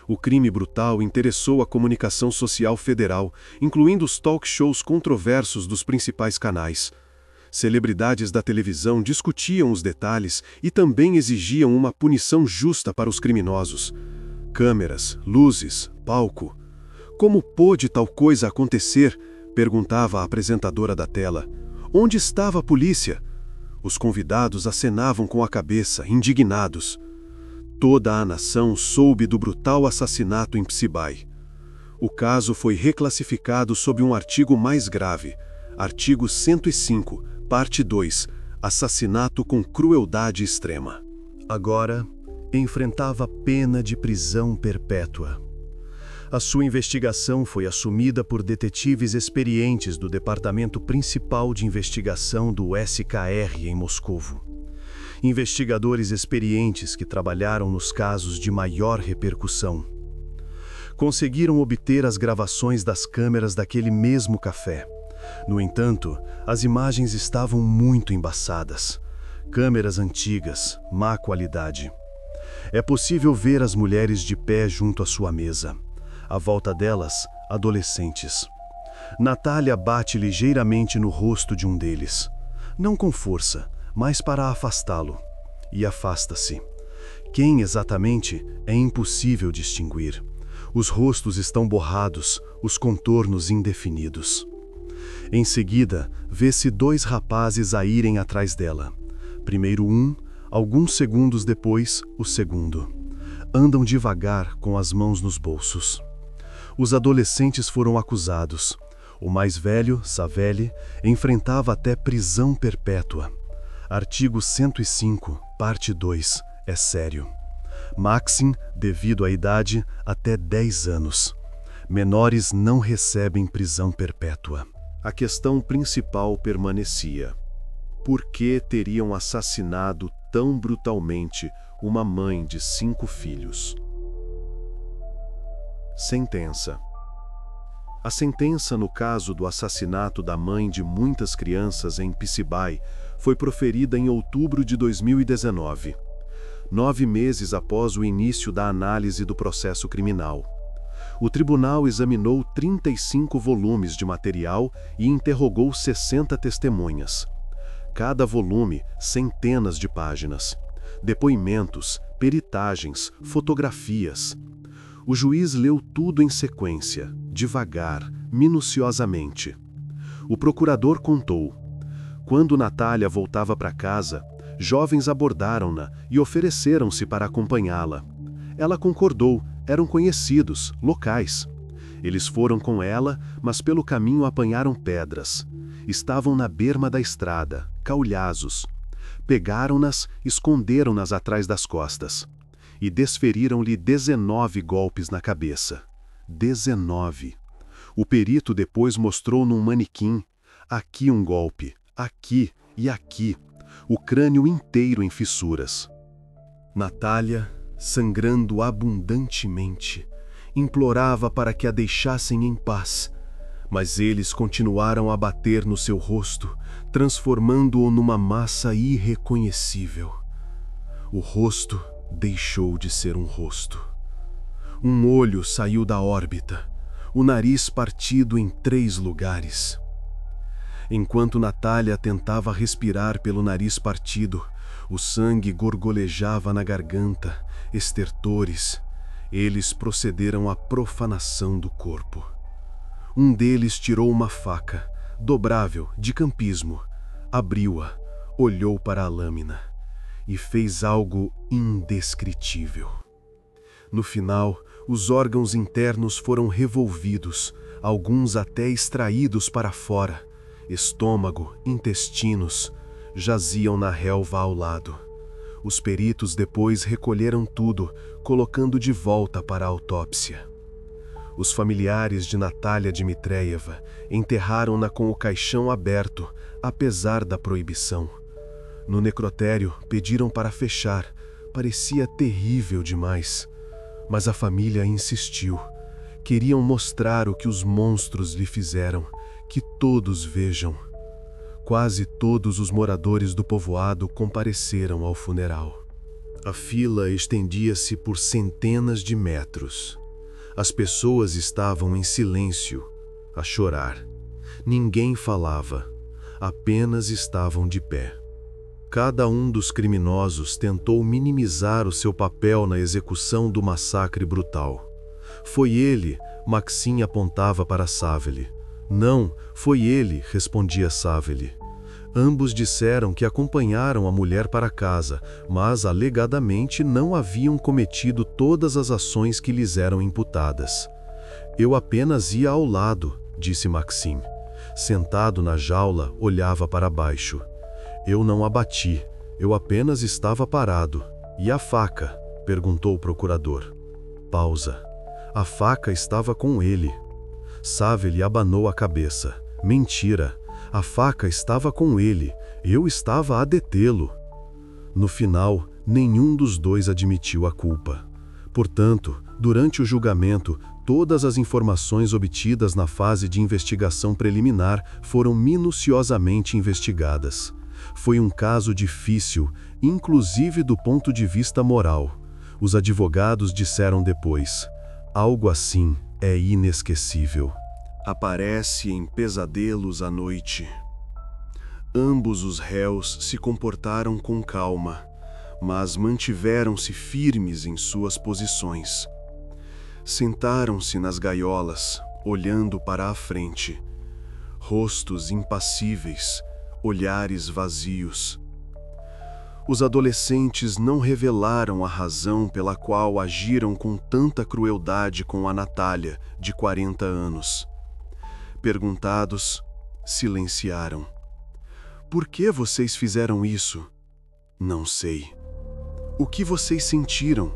O crime brutal interessou a comunicação social federal, incluindo os talk shows controversos dos principais canais. Celebridades da televisão discutiam os detalhes e também exigiam uma punição justa para os criminosos. Câmeras, luzes, palco. Como pôde tal coisa acontecer? Perguntava a apresentadora da tela. Onde estava a polícia? Os convidados acenavam com a cabeça, indignados. Toda a nação soube do brutal assassinato em Psibai. O caso foi reclassificado sob um artigo mais grave, artigo 105, parte 2, assassinato com crueldade extrema. Agora, enfrentava pena de prisão perpétua. A sua investigação foi assumida por detetives experientes do Departamento Principal de Investigação do SKR em Moscovo. Investigadores experientes que trabalharam nos casos de maior repercussão. Conseguiram obter as gravações das câmeras daquele mesmo café. No entanto, as imagens estavam muito embaçadas. Câmeras antigas, má qualidade. É possível ver as mulheres de pé junto à sua mesa. À volta delas, adolescentes. Natália bate ligeiramente no rosto de um deles. Não com força, mas para afastá-lo. E afasta-se. Quem exatamente é impossível distinguir. Os rostos estão borrados, os contornos indefinidos. Em seguida, vê-se 2 rapazes a irem atrás dela. Primeiro um, alguns segundos depois, o segundo. Andam devagar com as mãos nos bolsos. Os adolescentes foram acusados. O mais velho, Savelli, enfrentava até prisão perpétua. Artigo 105, parte 2, é sério. Maxim, devido à idade, até 10 anos. Menores não recebem prisão perpétua. A questão principal permanecia. Por que teriam assassinado tão brutalmente uma mãe de 5 filhos? Sentença. A sentença no caso do assassinato da mãe de muitas crianças em Psibai foi proferida em outubro de 2019, 9 meses após o início da análise do processo criminal. O tribunal examinou 35 volumes de material e interrogou 60 testemunhas. Cada volume, centenas de páginas. Depoimentos, peritagens, fotografias. O juiz leu tudo em sequência, devagar, minuciosamente. O procurador contou. Quando Natália voltava para casa, jovens abordaram-na e ofereceram-se para acompanhá-la. Ela concordou, eram conhecidos, locais. Eles foram com ela, mas pelo caminho apanharam pedras. Estavam na berma da estrada, caulhazos. Pegaram-nas, esconderam-nas atrás das costas. E desferiram-lhe 19 golpes na cabeça. 19. O perito depois mostrou num manequim. Aqui um golpe, aqui e aqui. O crânio inteiro em fissuras. Natália, sangrando abundantemente, implorava para que a deixassem em paz, Mas eles continuaram a bater no seu rosto, transformando-o numa massa irreconhecível. O rosto deixou de ser um rosto. Um olho saiu da órbita, o nariz partido em 3 lugares. Enquanto Natália tentava respirar pelo nariz partido, o sangue gorgolejava na garganta, estertores. Eles procederam à profanação do corpo. Um deles tirou uma faca, dobrável, de campismo, abriu-a, olhou para a lâmina e fez algo indescritível. No final, os órgãos internos foram revolvidos, alguns até extraídos para fora. Estômago, intestinos, jaziam na relva ao lado. Os peritos depois recolheram tudo, colocando de volta para a autópsia. Os familiares de Natália Dmitrieva enterraram-na com o caixão aberto, apesar da proibição. No necrotério, pediram para fechar. Parecia terrível demais. Mas a família insistiu. Queriam mostrar o que os monstros lhe fizeram, que todos vejam. Quase todos os moradores do povoado compareceram ao funeral. A fila estendia-se por centenas de metros. As pessoas estavam em silêncio, a chorar. Ninguém falava, apenas estavam de pé. Cada um dos criminosos tentou minimizar o seu papel na execução do massacre brutal. Foi ele, Maxim apontava para Savely. Não, foi ele, respondia Savely. Ambos disseram que acompanharam a mulher para casa, mas alegadamente não haviam cometido todas as ações que lhes eram imputadas. Eu apenas ia ao lado, disse Maxim. Sentado na jaula, olhava para baixo. Eu não a bati, eu apenas estava parado. E a faca? Perguntou o procurador. Pausa. A faca estava com ele. Savely abanou a cabeça. Mentira. A faca estava com ele. Eu estava a detê-lo. No final, nenhum dos dois admitiu a culpa. Portanto, durante o julgamento, todas as informações obtidas na fase de investigação preliminar foram minuciosamente investigadas. Foi um caso difícil, inclusive do ponto de vista moral. Os advogados disseram depois: algo assim é inesquecível. Aparece em pesadelos à noite. Ambos os réus se comportaram com calma, mas mantiveram-se firmes em suas posições. Sentaram-se nas gaiolas, olhando para a frente. Rostos impassíveis, olhares vazios. Os adolescentes não revelaram a razão pela qual agiram com tanta crueldade com a Natália, de 40 anos. Perguntados, silenciaram. Por que vocês fizeram isso? Não sei. O que vocês sentiram?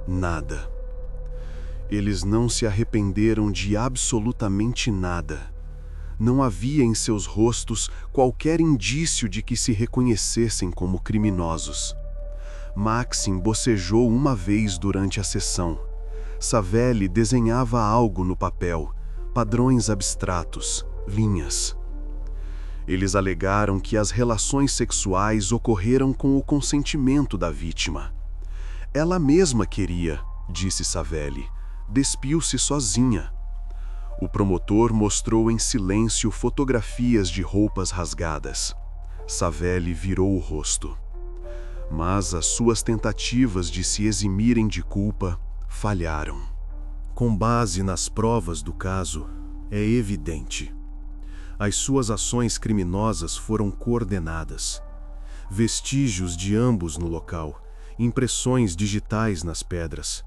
Nada. Eles não se arrependeram de absolutamente nada. Não havia em seus rostos qualquer indício de que se reconhecessem como criminosos. Maxim bocejou uma vez durante a sessão. Savely desenhava algo no papel, padrões abstratos, linhas. Eles alegaram que as relações sexuais ocorreram com o consentimento da vítima. Ela mesma queria, disse Savely, despiu-se sozinha. O promotor mostrou em silêncio fotografias de roupas rasgadas. Savely virou o rosto. Mas as suas tentativas de se eximirem de culpa falharam. Com base nas provas do caso, é evidente. As suas ações criminosas foram coordenadas. Vestígios de ambos no local, impressões digitais nas pedras.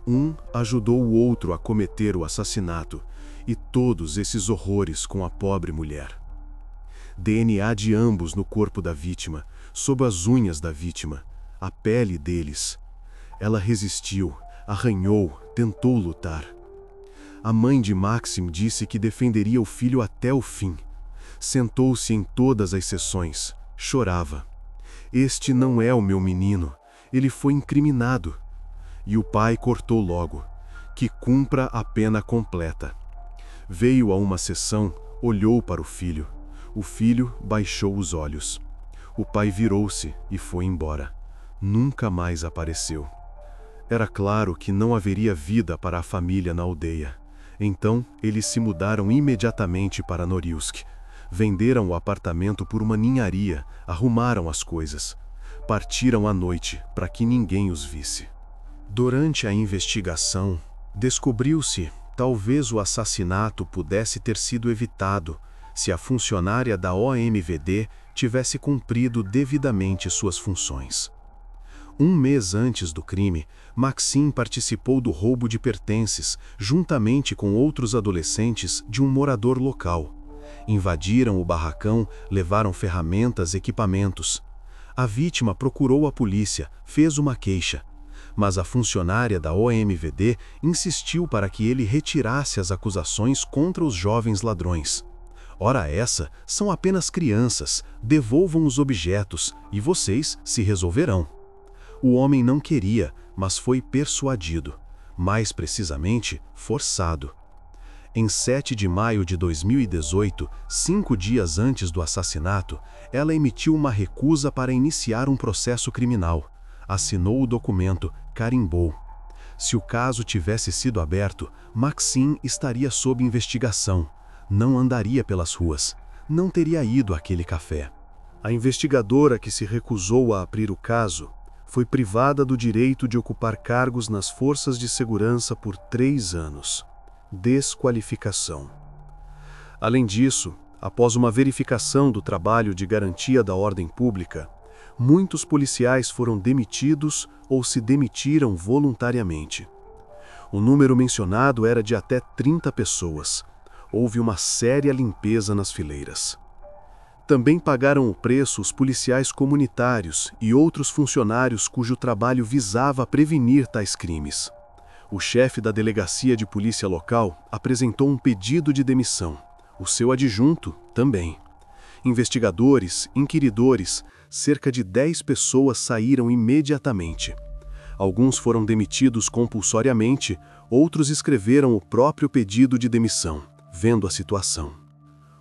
Um ajudou o outro a cometer o assassinato, e todos esses horrores com a pobre mulher. DNA de ambos no corpo da vítima, sob as unhas da vítima, a pele deles. Ela resistiu, arranhou, tentou lutar. A mãe de Maxim disse que defenderia o filho até o fim. Sentou-se em todas as sessões, chorava. Este não é o meu menino, ele foi incriminado. E o pai cortou logo, que cumpra a pena completa. Veio a uma sessão, olhou para o filho. O filho baixou os olhos. O pai virou-se e foi embora. Nunca mais apareceu. Era claro que não haveria vida para a família na aldeia. Então, eles se mudaram imediatamente para Norilsk. Venderam o apartamento por uma ninharia, arrumaram as coisas. Partiram à noite para que ninguém os visse. Durante a investigação, descobriu-se talvez o assassinato pudesse ter sido evitado se a funcionária da OMVD tivesse cumprido devidamente suas funções. Um mês antes do crime, Maxim participou do roubo de pertences, juntamente com outros adolescentes de um morador local. Invadiram o barracão, levaram ferramentas e equipamentos. A vítima procurou a polícia, fez uma queixa, mas a funcionária da OMVD insistiu para que ele retirasse as acusações contra os jovens ladrões. Ora essa, são apenas crianças, devolvam os objetos e vocês se resolverão. O homem não queria, mas foi persuadido, mais precisamente, forçado. Em 7 de maio de 2018, 5 dias antes do assassinato, ela emitiu uma recusa para iniciar um processo criminal. Assinou o documento, carimbou. Se o caso tivesse sido aberto, Maxim estaria sob investigação. Não andaria pelas ruas. Não teria ido àquele café. A investigadora que se recusou a abrir o caso foi privada do direito de ocupar cargos nas forças de segurança por 3 anos. Desqualificação. Além disso, após uma verificação do trabalho de garantia da ordem pública, muitos policiais foram demitidos ou se demitiram voluntariamente. O número mencionado era de até 30 pessoas. Houve uma séria limpeza nas fileiras. Também pagaram o preço os policiais comunitários e outros funcionários cujo trabalho visava prevenir tais crimes. O chefe da delegacia de polícia local apresentou um pedido de demissão. O seu adjunto também. Investigadores, inquiridores, cerca de 10 pessoas saíram imediatamente. Alguns foram demitidos compulsoriamente, outros escreveram o próprio pedido de demissão, vendo a situação.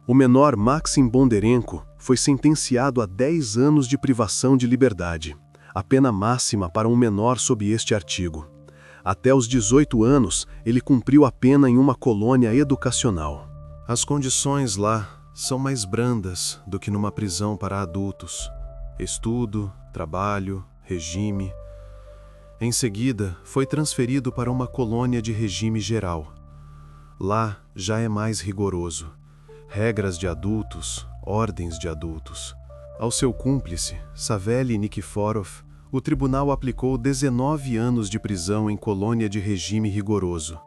O menor Maxim Bondarenko foi sentenciado a 10 anos de privação de liberdade, a pena máxima para um menor sob este artigo. Até os 18 anos, ele cumpriu a pena em uma colônia educacional. As condições lá são mais brandas do que numa prisão para adultos. Estudo, trabalho, regime. Em seguida, foi transferido para uma colônia de regime geral. Lá já é mais rigoroso. Regras de adultos, ordens de adultos. Ao seu cúmplice, Savely Nikiforov, o tribunal aplicou 19 anos de prisão em colônia de regime rigoroso.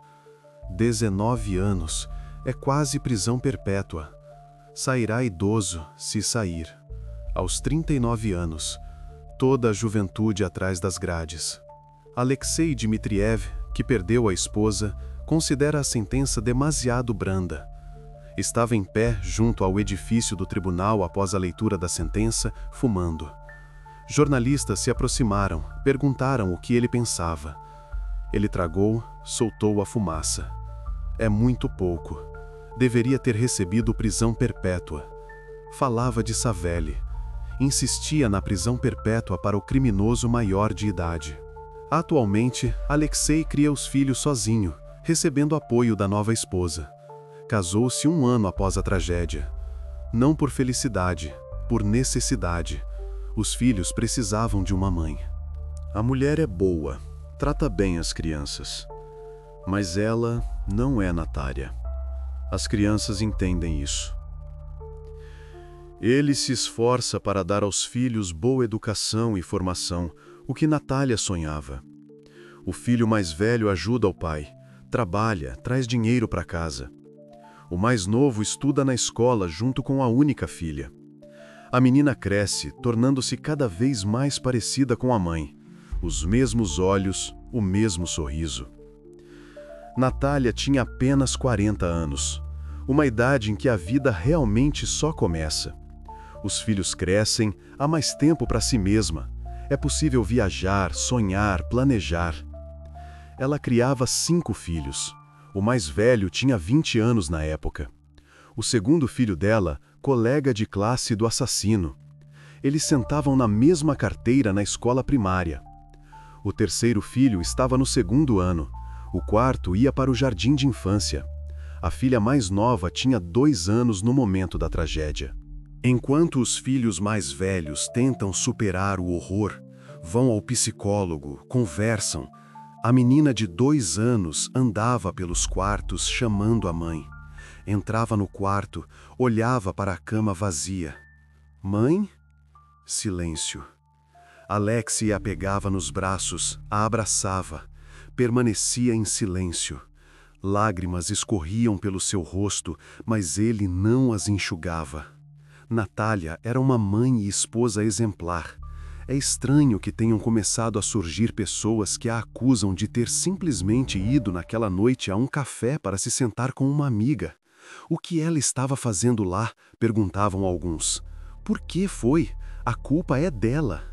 19 anos é quase prisão perpétua. Sairá idoso se sair. Aos 39 anos, toda a juventude atrás das grades. Alexei Dmitriev, que perdeu a esposa, considera a sentença demasiado branda. Estava em pé junto ao edifício do tribunal após a leitura da sentença, fumando. Jornalistas se aproximaram, perguntaram o que ele pensava. Ele tragou, soltou a fumaça. É muito pouco. Deveria ter recebido prisão perpétua. Falava de Savely. Insistia na prisão perpétua para o criminoso maior de idade. Atualmente, Alexei cria os filhos sozinho, recebendo apoio da nova esposa. Casou-se 1 ano após a tragédia. Não por felicidade, por necessidade. Os filhos precisavam de uma mãe. A mulher é boa, trata bem as crianças. Mas ela não é Natália. As crianças entendem isso. Ele se esforça para dar aos filhos boa educação e formação, o que Natália sonhava. O filho mais velho ajuda o pai, trabalha, traz dinheiro para casa. O mais novo estuda na escola junto com a única filha. A menina cresce, tornando-se cada vez mais parecida com a mãe. Os mesmos olhos, o mesmo sorriso. Natália tinha apenas 40 anos, uma idade em que a vida realmente só começa. Os filhos crescem, há mais tempo para si mesma. É possível viajar, sonhar, planejar. Ela criava 5 filhos. O mais velho tinha 20 anos na época. O segundo filho dela, colega de classe do assassino. Eles sentavam na mesma carteira na escola primária. O terceiro filho estava no segundo ano. O quarto ia para o jardim de infância. A filha mais nova tinha 2 anos no momento da tragédia. Enquanto os filhos mais velhos tentam superar o horror, vão ao psicólogo, conversam, a menina de 2 anos andava pelos quartos chamando a mãe. Entrava no quarto, olhava para a cama vazia. Mãe? Silêncio. Alexei a pegava nos braços, a abraçava. Permanecia em silêncio. Lágrimas escorriam pelo seu rosto, mas ele não as enxugava. Natália era uma mãe e esposa exemplar. É estranho que tenham começado a surgir pessoas que a acusam de ter simplesmente ido naquela noite a um café para se sentar com uma amiga. O que ela estava fazendo lá? Perguntavam alguns. Por que foi? A culpa é dela.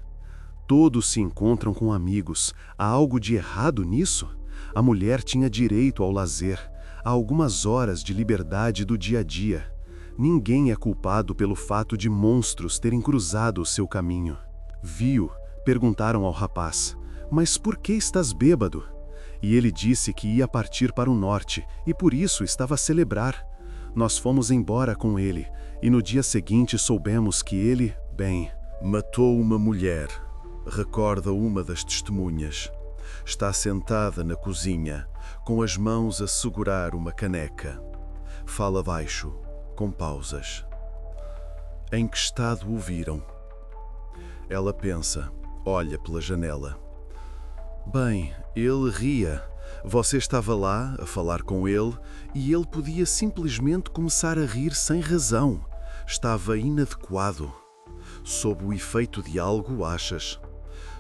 Todos se encontram com amigos. Há algo de errado nisso? A mulher tinha direito ao lazer, a algumas horas de liberdade do dia a dia. Ninguém é culpado pelo fato de monstros terem cruzado o seu caminho. Viu? Perguntaram ao rapaz. Mas por que estás bêbado? E ele disse que ia partir para o norte e por isso estava a celebrar. Nós fomos embora com ele e no dia seguinte soubemos que ele, bem, matou uma mulher. Recorda uma das testemunhas. Está sentada na cozinha, com as mãos a segurar uma caneca. Fala baixo, com pausas. Em que estado o viram? Ela pensa, olha pela janela. Bem, ele ria. Você estava lá a falar com ele e ele podia simplesmente começar a rir sem razão. Estava inadequado. Sob o efeito de algo, achas?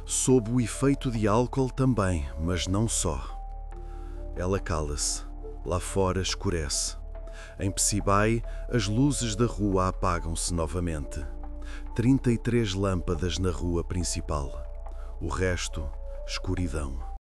Sob o efeito de álcool também, mas não só. Ela cala-se. Lá fora escurece. Em Psibai, as luzes da rua apagam-se novamente. 33 lâmpadas na rua principal. O resto, escuridão.